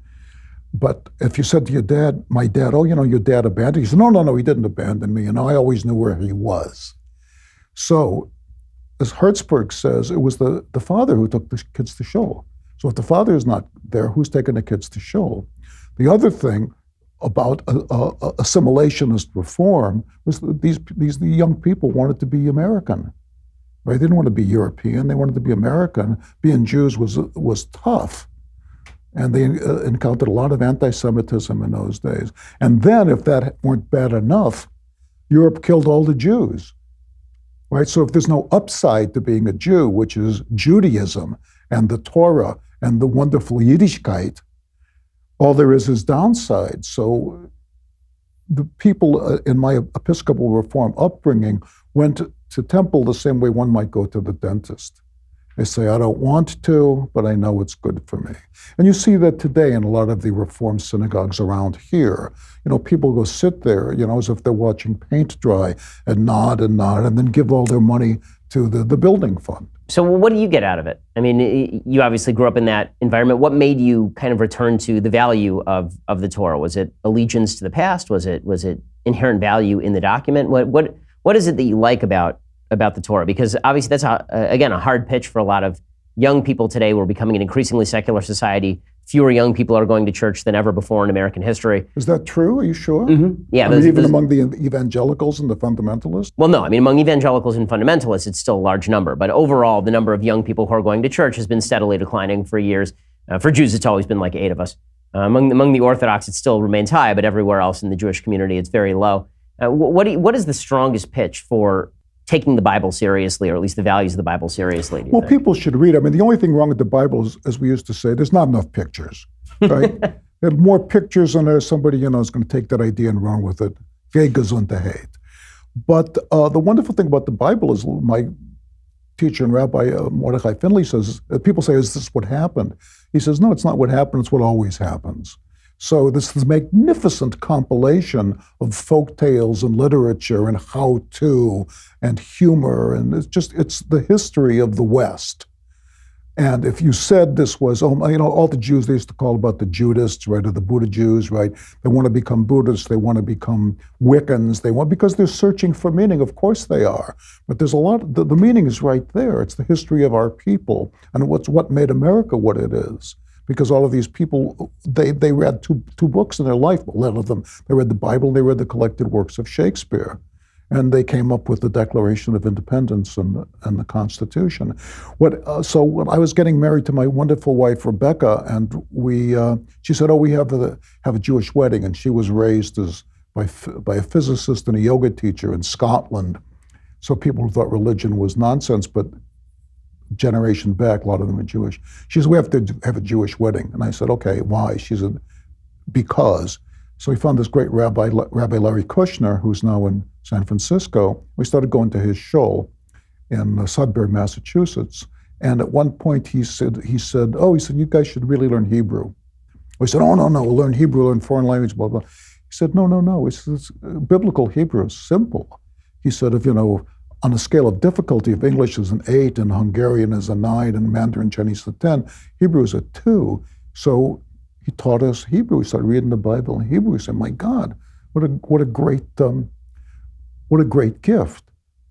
But if you said to your dad, my dad, oh, your dad abandoned you, he said, no, he didn't abandon me. I always knew where he was. So, as Hertzberg says, it was the father who took the kids to shul. So if the father is not there, who's taking the kids to shul? The other thing about assimilationist reform was that these young people wanted to be American. Right? They didn't want to be European. They wanted to be American. Being Jews was tough. And they encountered a lot of anti-Semitism in those days. And then, if that weren't bad enough, Europe killed all the Jews. Right? So if there's no upside to being a Jew, which is Judaism and the Torah and the wonderful Yiddishkeit, all there is downside. So the people in my Episcopal Reform upbringing went to temple the same way one might go to the dentist. They say, I don't want to, but I know it's good for me. And you see that today in a lot of the Reform synagogues around here. People go sit there, as if they're watching paint dry and nod, and then give all their money to the building fund. So what do you get out of it? I mean, you obviously grew up in that environment. What made you kind of return to the value of the Torah? Was it allegiance to the past? Was it inherent value in the document? What is it that you like about the Torah? Because obviously that's, again, a hard pitch for a lot of young people today. We're becoming an increasingly secular society. Fewer young people are going to church than ever before in American history. Is that true? Are you sure? Mm-hmm. Yeah. Even among the evangelicals and the fundamentalists? Well, no. I mean, among evangelicals and fundamentalists, it's still a large number. But overall, the number of young people who are going to church has been steadily declining for years. For Jews, it's always been like 8 of us. Among the Orthodox, it still remains high, but everywhere else in the Jewish community, it's very low. What is the strongest pitch for taking the Bible seriously, or at least the values of the Bible seriously? Well, people should read. I mean, the only thing wrong with the Bible is, as we used to say, there's not enough pictures, right? There are more pictures than there's somebody, is going to take that idea and run with it. Geh gesundheit. But the wonderful thing about the Bible is, my teacher and Rabbi Mordechai Finley says, people say, is this what happened? He says, no, it's not what happened, it's what always happens. So this is a magnificent compilation of folk tales and literature and how-to and humor, and it's the history of the West. And if you said this was, all the Jews they used to call about the Judists, right, or the Buddha Jews, right? They want to become Buddhists, they want to become Wiccans, because they're searching for meaning. Of course they are, but there's a lot. The meaning is right there. It's the history of our people, and what made America what it is. Because all of these people, they read two books in their life. A lot of them, they read the Bible, they read the collected works of Shakespeare. And they came up with the Declaration of Independence and the Constitution. So when I was getting married to my wonderful wife, Rebecca, and she said, we have a Jewish wedding. And she was raised by a physicist and a yoga teacher in Scotland. So people thought religion was nonsense, but generation back, a lot of them are Jewish. She said, we have to have a Jewish wedding. And I said, okay, why? She said, because. So we found this great Rabbi Larry Kushner, who's now in San Francisco. We started going to his shul in Sudbury, Massachusetts. And at one point he said, you guys should really learn Hebrew. We said, no, we'll learn Hebrew, learn foreign language, blah, blah. He said, no, it's biblical Hebrew is simple. He said, on a scale of difficulty, if English is an 8 and Hungarian is a 9 and Mandarin Chinese a 10, Hebrew is a 2. So he taught us Hebrew. We started reading the Bible in Hebrew. We said, my God, what a great gift.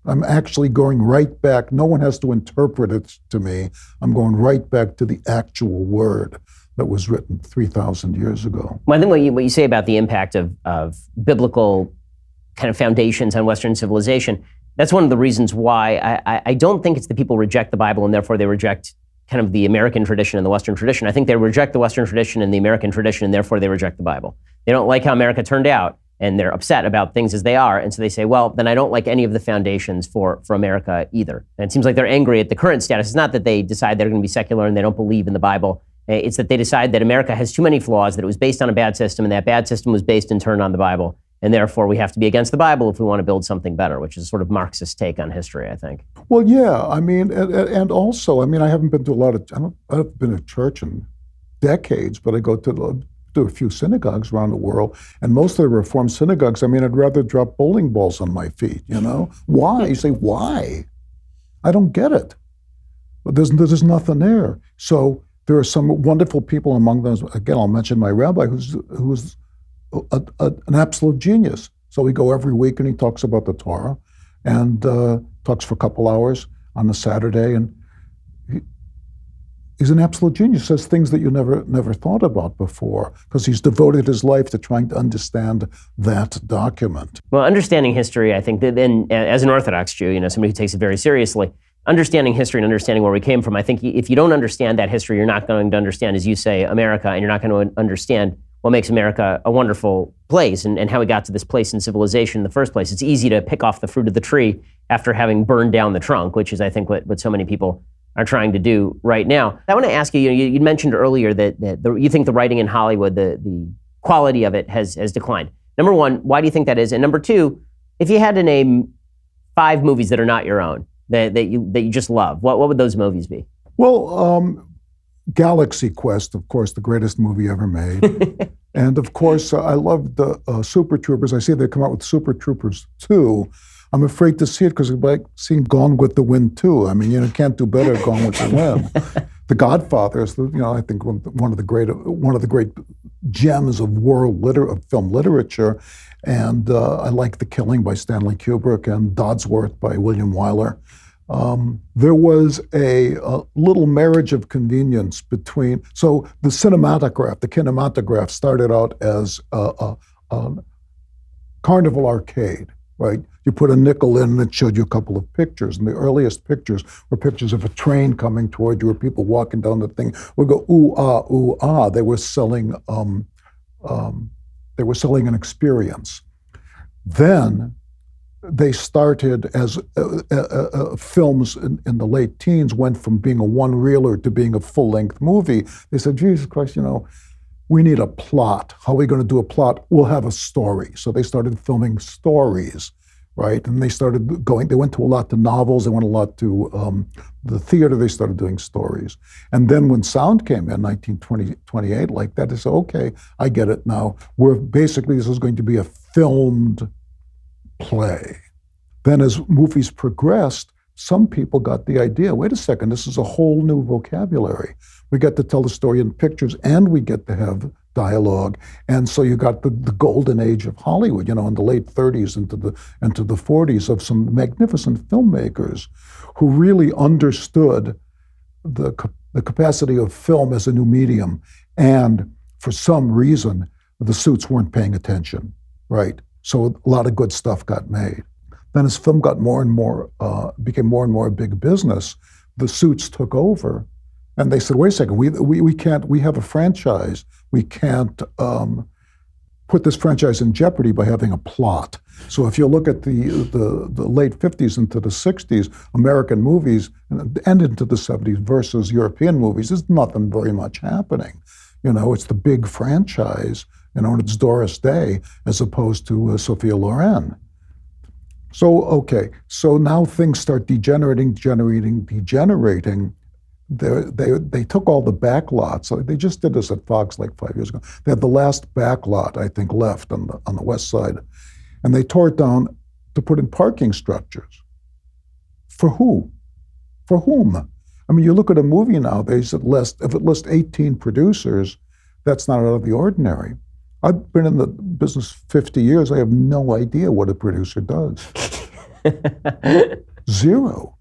I'm actually going right back. No one has to interpret it to me. I'm going right back to the actual word that was written 3,000 years ago. Well, I think what you say about the impact of biblical kind of foundations on Western civilization, that's one of the reasons why I don't think it's that people reject the Bible and therefore they reject kind of the American tradition and the Western tradition. I think they reject the Western tradition and the American tradition, and therefore they reject the Bible. They don't like how America turned out, and they're upset about things as they are, and so they say, well, then I don't like any of the foundations for America either. And it seems like they're angry at the current status. It's not that they decide they're going to be secular and they don't believe in the Bible. It's that they decide that America has too many flaws, that it was based on a bad system, and that bad system was based in turn on the Bible. And therefore, we have to be against the Bible if we want to build something better, which is a sort of Marxist take on history, I think. Well, yeah. I mean, and also, I haven't been to I haven't been to church in decades, but I go to a few synagogues around the world, and most of the Reform synagogues, I'd rather drop bowling balls on my feet, Why? You say, why? I don't get it. But there's nothing there. So there are some wonderful people among them. Again, I'll mention my rabbi who's an absolute genius. So we go every week and he talks about the Torah and talks for a couple hours on a Saturday. And he's an absolute genius, says things that you never thought about before because he's devoted his life to trying to understand that document. Well, understanding history, I think that then as an Orthodox Jew, somebody who takes it very seriously, understanding history and understanding where we came from, I think if you don't understand that history, you're not going to understand, as you say, America, and you're not going to understand what makes America a wonderful place and how we got to this place in civilization in the first place. It's easy to pick off the fruit of the tree after having burned down the trunk, which is, I think, what so many people are trying to do right now. I want to ask you, you mentioned earlier that you think the writing in Hollywood, the quality of it has declined. Number one, why do you think that is? And number two, if you had to name 5 movies that are not your own, that you just love, what would those movies be? Well, Galaxy Quest, of course, the greatest movie ever made. And of course, I love the Super Troopers. I see they come out with Super Troopers 2. I'm afraid to see it because it's like seeing Gone with the Wind 2. I mean, you can't do better Gone with the Wind. The Godfather is, I think one of the great gems of film literature. And I like The Killing by Stanley Kubrick and Dodsworth by William Wyler. There was a little marriage of convenience between, so the kinematograph started out as a Carnival Arcade, right? You put a nickel in and it showed you a couple of pictures. And the earliest pictures were pictures of a train coming toward you or people walking down the thing would go, ooh, ah, ooh, ah. They were selling an experience. Then they started as films in the late teens went from being a one-reeler to being a full-length movie. They said, Jesus Christ, we need a plot. How are we going to do a plot? We'll have a story. So they started filming stories, right? And they went to a lot to novels, they went a lot to the theater, they started doing stories. And then when sound came in 1928, like that, they said, okay, I get it now. This is going to be a filmed play. Then as movies progressed, some people got the idea, wait a second, this is a whole new vocabulary. We get to tell the story in pictures and we get to have dialogue. And so you got the golden age of Hollywood, in the late 30s into the 40s of some magnificent filmmakers who really understood the capacity of film as a new medium. And for some reason, the suits weren't paying attention, right? So a lot of good stuff got made. Then as film got became more and more a big business, the suits took over. And they said, wait a second, we can't, we have a franchise. We can't put this franchise in jeopardy by having a plot. So if you look at the late 50s into the 60s, American movies, and into the 70s versus European movies, there's nothing very much happening. It's the big franchise, and it's Doris Day as opposed to Sophia Loren. So now things start degenerating. They took all the back lots. They just did this at Fox like 5 years ago. They had the last back lot, I think, left on the west side. And they tore it down to put in parking structures. For who? For whom? I mean, you look at a movie nowadays, if it lists 18 producers, that's not out of the ordinary. I've been in the business 50 years. I have no idea what a producer does. Zero.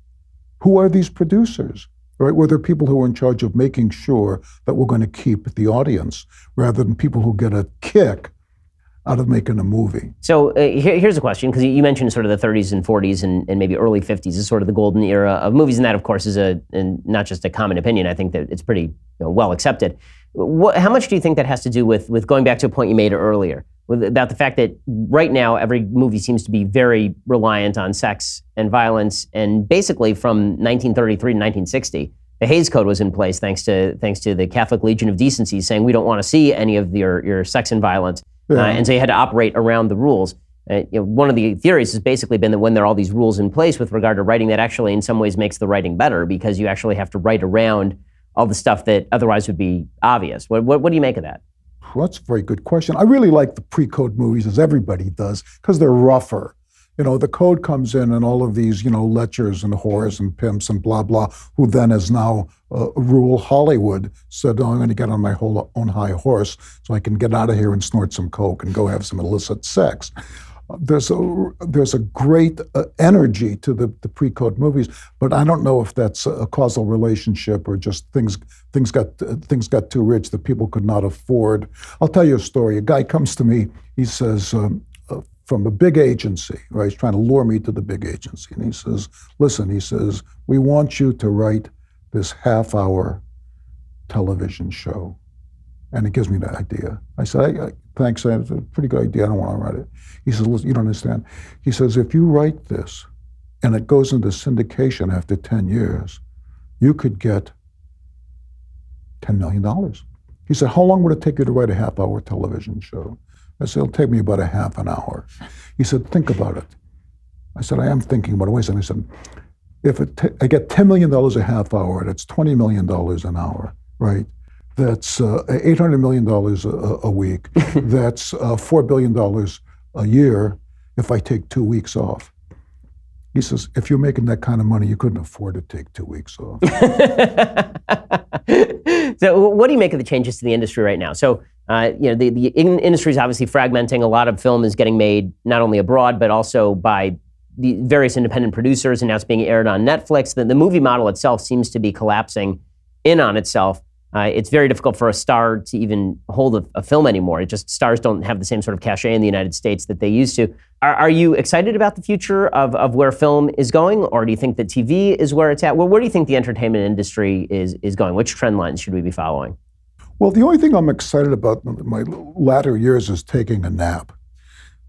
Who are these producers? Right? Were there people who are in charge of making sure that we're going to keep the audience rather than people who get a kick out of making a movie? So here's a question, because you mentioned sort of the 30s and 40s and maybe early 50s is sort of the golden era of movies, and that, of course, is and not just a common opinion. I think that it's pretty well accepted. How much do you think that has to do with going back to a point you made earlier, about the fact that right now every movie seems to be very reliant on sex and violence, and basically from 1933 to 1960, the Hays Code was in place thanks to the Catholic Legion of Decency saying we don't want to see any of your sex and violence, and so you had to operate around the rules. One of the theories has basically been that when there are all these rules in place with regard to writing, that actually in some ways makes the writing better because you actually have to write around all the stuff that otherwise would be obvious. What do you make of that? Well, that's a very good question. I really like the PreCode movies, as everybody does, because they're rougher. The code comes in and all of these, lechers and whores and pimps and blah, blah, who then is now rule Hollywood, said, I'm going to get on my own high horse so I can get out of here and snort some coke and go have some illicit sex. There's a great energy to the PreCode movies, but I don't know if that's a causal relationship or just things got too rich that people could not afford. I'll tell you a story. A guy comes to me. He says, from a big agency, right? He's trying to lure me to the big agency, and he says, "Listen," he says, "we want you to write this half-hour television show." And he gives me the idea. I said, thanks, it's a pretty good idea, I don't want to write it. He says, listen, you don't understand. He says, if you write this and it goes into syndication after 10 years, you could get $10 million. He said, how long would it take you to write a half-hour television show? I said, it'll take me about a half an hour. He said, think about it. I said, I am thinking about it. Wait a second. He said, I get $10 million a half hour, that's $20 million an hour, right? That's $800 million a week. That's $4 billion a year if I take 2 weeks off. He says, if you're making that kind of money, you couldn't afford to take 2 weeks off. So what do you make of the changes to the industry right now? So, the industry is obviously fragmenting. A lot of film is getting made not only abroad, but also by the various independent producers, and now it's being aired on Netflix. The movie model itself seems to be collapsing in on itself. It's very difficult for a star to even hold a film anymore. Stars don't have the same sort of cachet in the United States that they used to. Are you excited about the future of where film is going, or do you think that TV is where it's at? Where do you think the entertainment industry is going? Which trend lines should we be following? Well, the only thing I'm excited about in my latter years is taking a nap.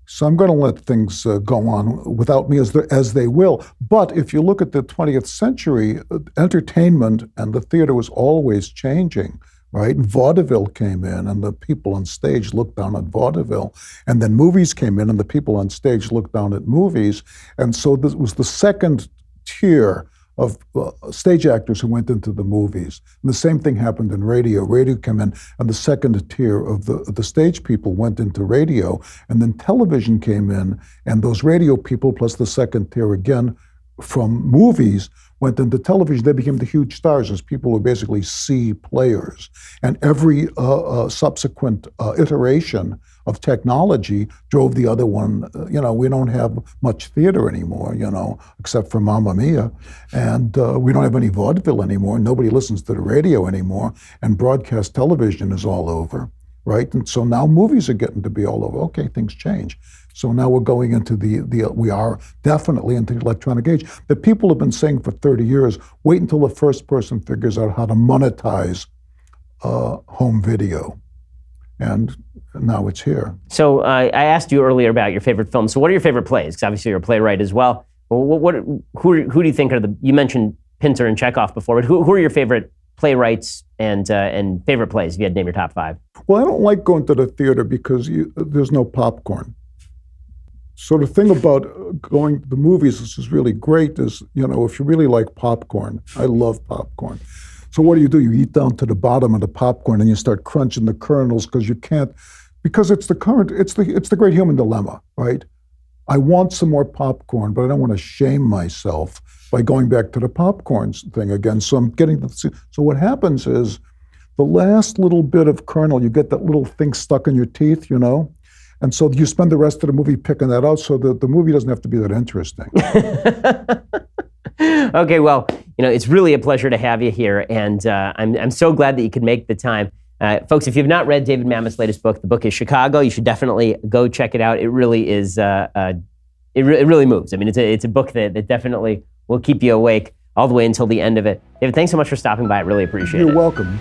So I'm going to let things go on without me as they will. But if you look at the 20th century, entertainment and the theater was always changing, right? And vaudeville came in, and the people on stage looked down at vaudeville. And then movies came in, and the people on stage looked down at movies. And so this was the second tier of stage actors who went into the movies. And the same thing happened in radio. Radio came in, and the second tier of the stage people went into radio. And then television came in, and those radio people plus the second tier again from movies went into television. They became the huge stars as people who basically C players. And every subsequent iteration of technology drove the other one. We don't have much theater anymore, except for Mamma Mia. And we don't have any vaudeville anymore. Nobody listens to the radio anymore. And broadcast television is all over, right? And so now movies are getting to be all over. Okay, things change. So now we're going into we are definitely into the electronic age. The people have been saying for 30 years, wait until the first person figures out how to monetize home video. And now it's here. So I asked you earlier about your favorite films. So what are your favorite plays? Because obviously you're a playwright as well. Who do you think are you mentioned Pinter and Chekhov before, but who are your favorite playwrights and favorite plays, if you had to name your top 5? Well, I don't like going to the theater because there's no popcorn. So the thing about going to the movies, this is really great, is, if you really like popcorn, I love popcorn. So what do? You eat down to the bottom of the popcorn and you start crunching the kernels because you can't, because it's the great human dilemma, right? I want some more popcorn, but I don't want to shame myself by going back to the popcorn thing again. So I'm getting so what happens is the last little bit of kernel, you get that little thing stuck in your teeth, And so you spend the rest of the movie picking that out so that the movie doesn't have to be that interesting. Okay, well, it's really a pleasure to have you here, and I'm so glad that you could make the time. Folks, if you've not read David Mamet's latest book, the book is Chicago. You should definitely go check it out. It really is, it really moves. I mean, it's a book that definitely will keep you awake all the way until the end of it. David, thanks so much for stopping by. I really appreciate it. You're welcome.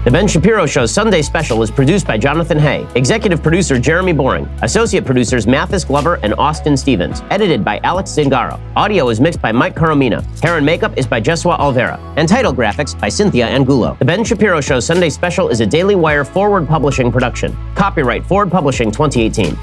The Ben Shapiro Show's Sunday Special is produced by Jonathan Hay, executive producer Jeremy Boring, associate producers Mathis Glover and Austin Stevens, edited by Alex Zingaro. Audio is mixed by Mike Coromina. Hair and makeup is by Jesua Alvera, and title graphics by Cynthia Angulo. The Ben Shapiro Show's Sunday Special is a Daily Wire Forward Publishing production. Copyright Forward Publishing 2018.